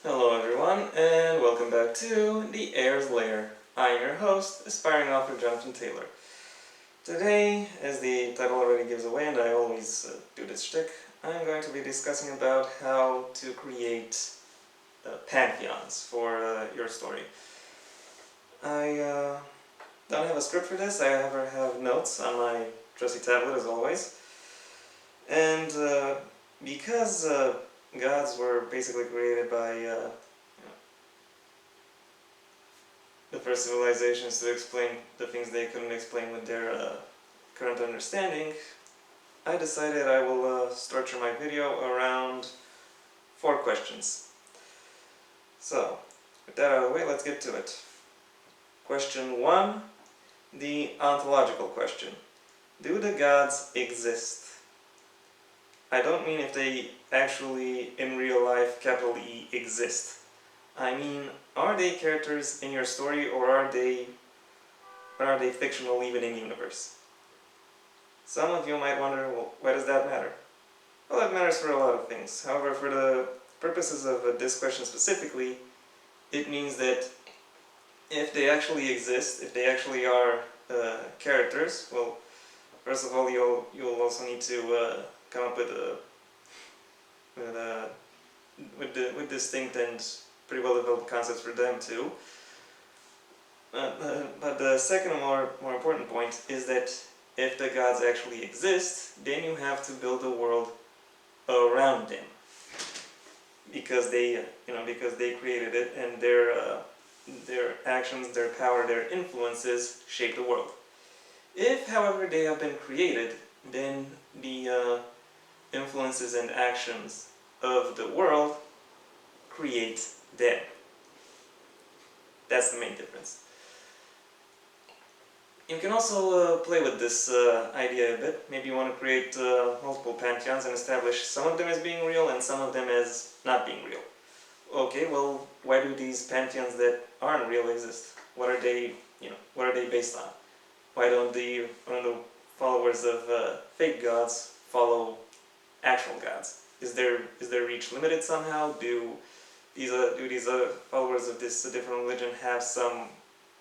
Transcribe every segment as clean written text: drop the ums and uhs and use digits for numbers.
Hello everyone, and welcome back to The Heir's Lair. I am your host, aspiring author Jonathan Taylor. Today, as the title already gives away, and I always do this shtick, I'm going to be discussing about how to create pantheons for your story. I don't have a script for this, I have notes on my trusty tablet as always. And because gods were basically created by the first civilizations to explain the things they couldn't explain with their current understanding, I decided I will structure my video around 4 questions. So, with that out of the way, let's get to it. Question 1, the ontological question. Do the gods exist? I don't mean if they actually, in real life, capital E, exist. I mean, are they characters in your story, or are they fictional even in universe? Some of you might wonder, well, why does that matter? Well, it matters for a lot of things. However, for the purposes of this question specifically, it means that if they actually exist, if they actually are characters, well, first of all, you'll also need to come up with distinct and pretty well developed concepts for them too. But the second more important point is that if the gods actually exist, then you have to build a world around them, because they created it, and their actions, their power, their influences shape the world. If, however, they have been created, then the influences and actions of the world create them. That's the main difference. You can also play with this idea a bit. Maybe you want to create multiple pantheons and establish some of them as being real and some of them as not being real. Okay, well, why do these pantheons that aren't real exist? What are they based on? Why don't the followers of fake gods follow actual gods? Is their reach limited somehow? Do these followers of this different religion have some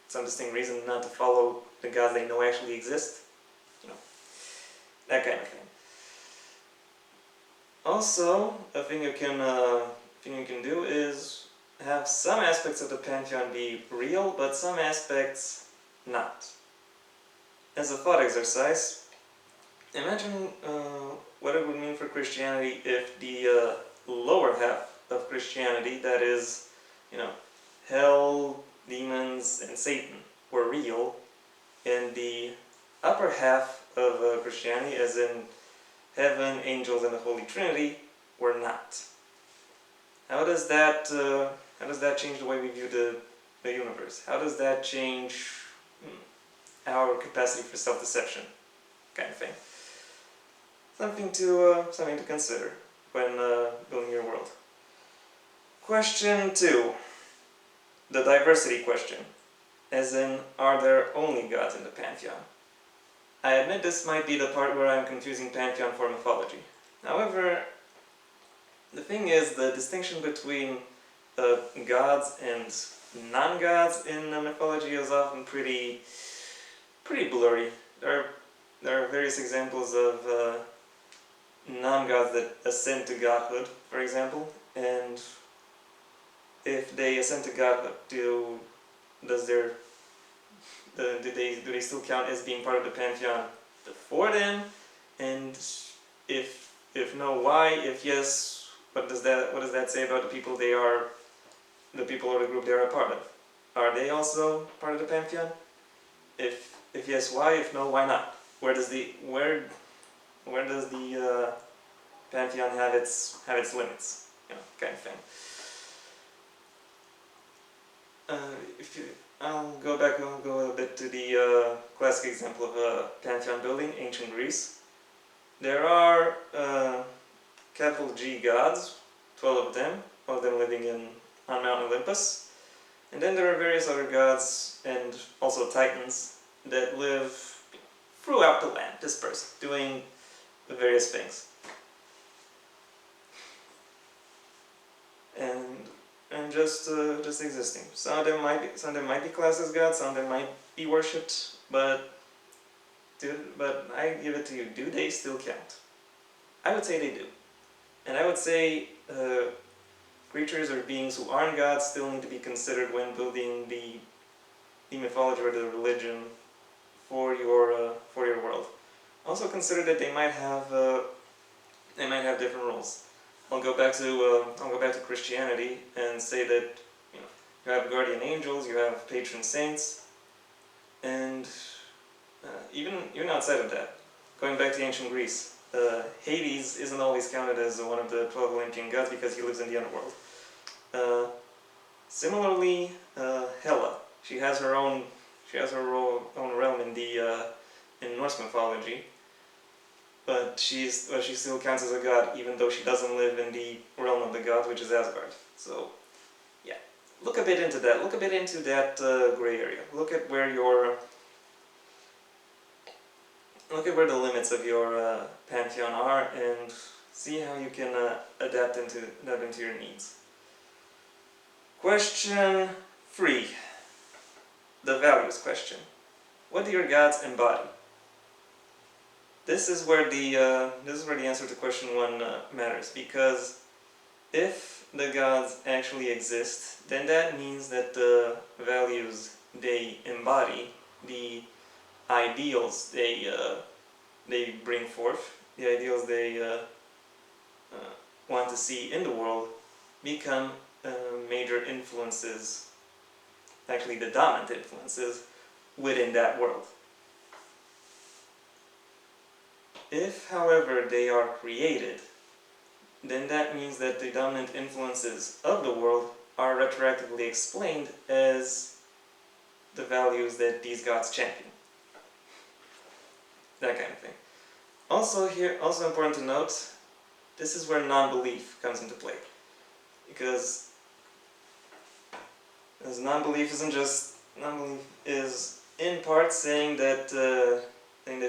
distinct reason not to follow the gods they know actually exist? That kind of thing. Also, a thing you can do is have some aspects of the pantheon be real, but some aspects not. As a thought exercise, imagine what it would mean for Christianity if the lower half of Christianity, that is, hell, demons, and Satan, were real, and the upper half of Christianity, as in heaven, angels, and the Holy Trinity, were not. How does that change the way we view the universe? How does that change our capacity for self-deception, kind of thing? Something to consider when building your world. Question 2, the diversity question, as in, are there only gods in the Pantheon? I admit this might be the part where I'm confusing Pantheon for mythology. However, the thing is, the distinction between gods and non-gods in mythology is often pretty blurry. There are various examples of non-gods that ascend to godhood, for example, and if they ascend to godhood, do they still count as being part of the Pantheon before then? And if no, why? If yes, what does that say about the people or the group they are a part of? Are they also part of the Pantheon? If yes, why? If no, why not? Where does the Pantheon have its limits? Kind of thing. I'll go a bit to the classic example of Pantheon building, ancient Greece. There are capital G gods, 12 of them, all of them living on Mount Olympus. And then there are various other gods and also titans that live throughout the land, dispersed, doing various things. And and just existing. Some of them might be classed as gods, some of them might be worshipped, but I give it to you. Do they still count? I would say they do, and I would say creatures or beings who aren't gods still need to be considered when building the mythology or the religion for your world. Also consider that they might have different roles. I'll go back to Christianity and say that you have guardian angels, you have patron saints, and even outside of that, going back to ancient Greece, Hades isn't always counted as one of the 12 Olympian gods because he lives in the underworld. Similarly, Hela, she has her own realm in Norse mythology, but she still counts as a god, even though she doesn't live in the realm of the gods, which is Asgard. So, yeah, look a bit into that. Look a bit into that gray area. Look at where the limits of your pantheon are, and see how you can adapt into your needs. Question 3. The values question. What do your gods embody? This is where the answer to question 1 matters, because if the gods actually exist, then that means that the values they embody, the ideals they bring forth, the ideals they want to see in the world, become major influences, actually the dominant influences, within that world. If, however, they are created, then that means that the dominant influences of the world are retroactively explained as the values that these gods champion. That kind of thing. Also important to note, this is where non-belief comes into play. Because non-belief is in part saying that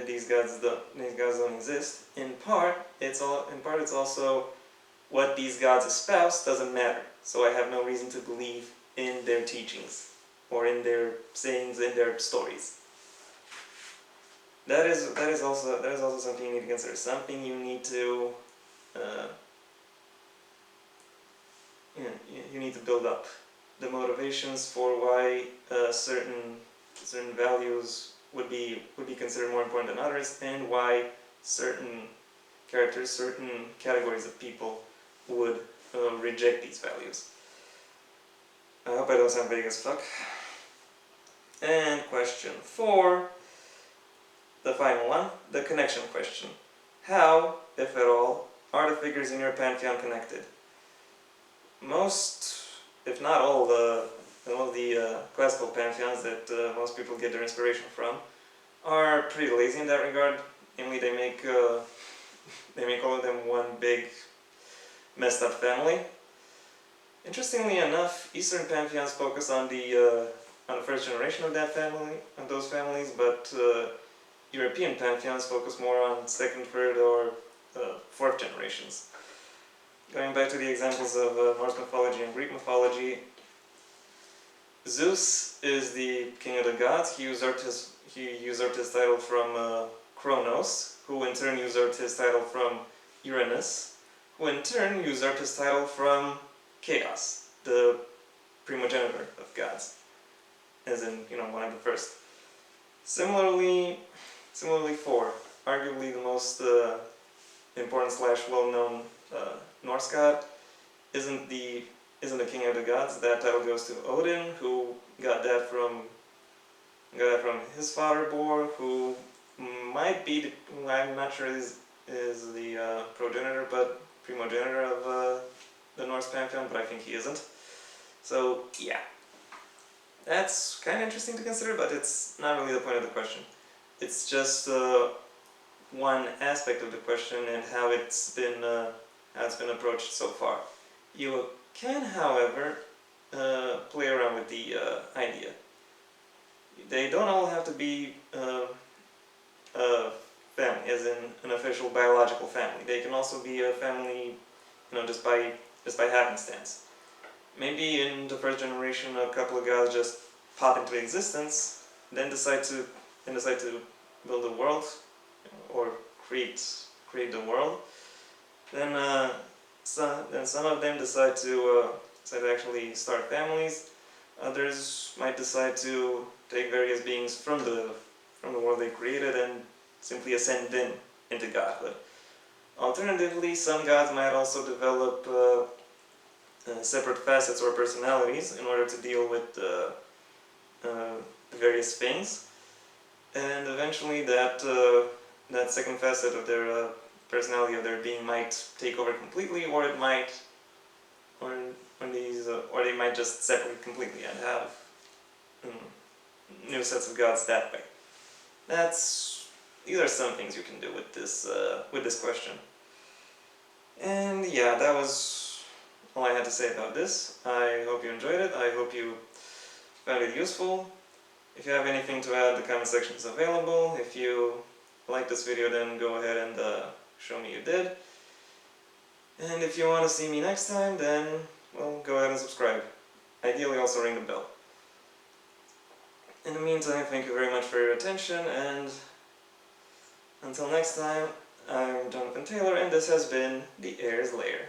these gods don't exist. In part, it's also what these gods espouse doesn't matter. So I have no reason to believe in their teachings or in their sayings, in their stories. That is also something you need to consider. Something you need to you need to build up. The motivations for why certain values would be considered more important than others, and why certain characters, certain categories of people would reject these values. I hope I don't sound vague as fuck. And question 4, the final one, the connection question. How, if at all, are the figures in your pantheon connected? Most, if not all, the classical pantheons that most people get their inspiration from are pretty lazy in that regard. Namely, they make all of them one big messed up family. Interestingly enough, Eastern pantheons focus on the first generation of those families, but European pantheons focus more on second, third, or fourth generations. Going back to the examples of Norse mythology and Greek mythology, Zeus is the king of the gods. He usurped his title from Kronos, who in turn usurped his title from Uranus, who in turn usurped his title from Chaos, the primogenitor of gods, as in, one of the first. Similarly, for arguably the most important / well-known Norse god isn't the king of the gods. That title goes to Odin, who got that from his father Bor, who might be I'm not sure is the primogenitor of the Norse pantheon, but I think he isn't. So yeah, that's kind of interesting to consider, but it's not really the point of the question. It's just one aspect of the question and how it's been approached so far. You can, however, play around with the idea. They don't all have to be a family, as in an official biological family. They can also be a family, just by happenstance. maybe in the first generation a couple of gods just pop into existence, then decide to build a world or create the world. Then some of them decide to actually start families. Others might decide to take various beings from the world they created and simply ascend them into godhood. Alternatively, some gods might also develop separate facets or personalities in order to deal with various things, and eventually that second facet of their personality of their being might take over completely, or it might, or they might just separate completely and have new sets of gods that way. These are some things you can do with this question. And yeah, that was all I had to say about this. I hope you enjoyed it. I hope you found it useful. If you have anything to add, the comment section is available. If you like this video, then go ahead and show me you did. And if you want to see me next time, then, well, go ahead and subscribe. Ideally, also ring the bell. In the meantime, thank you very much for your attention, and until next time, I'm Jonathan Taylor, and this has been The Heirs Lair.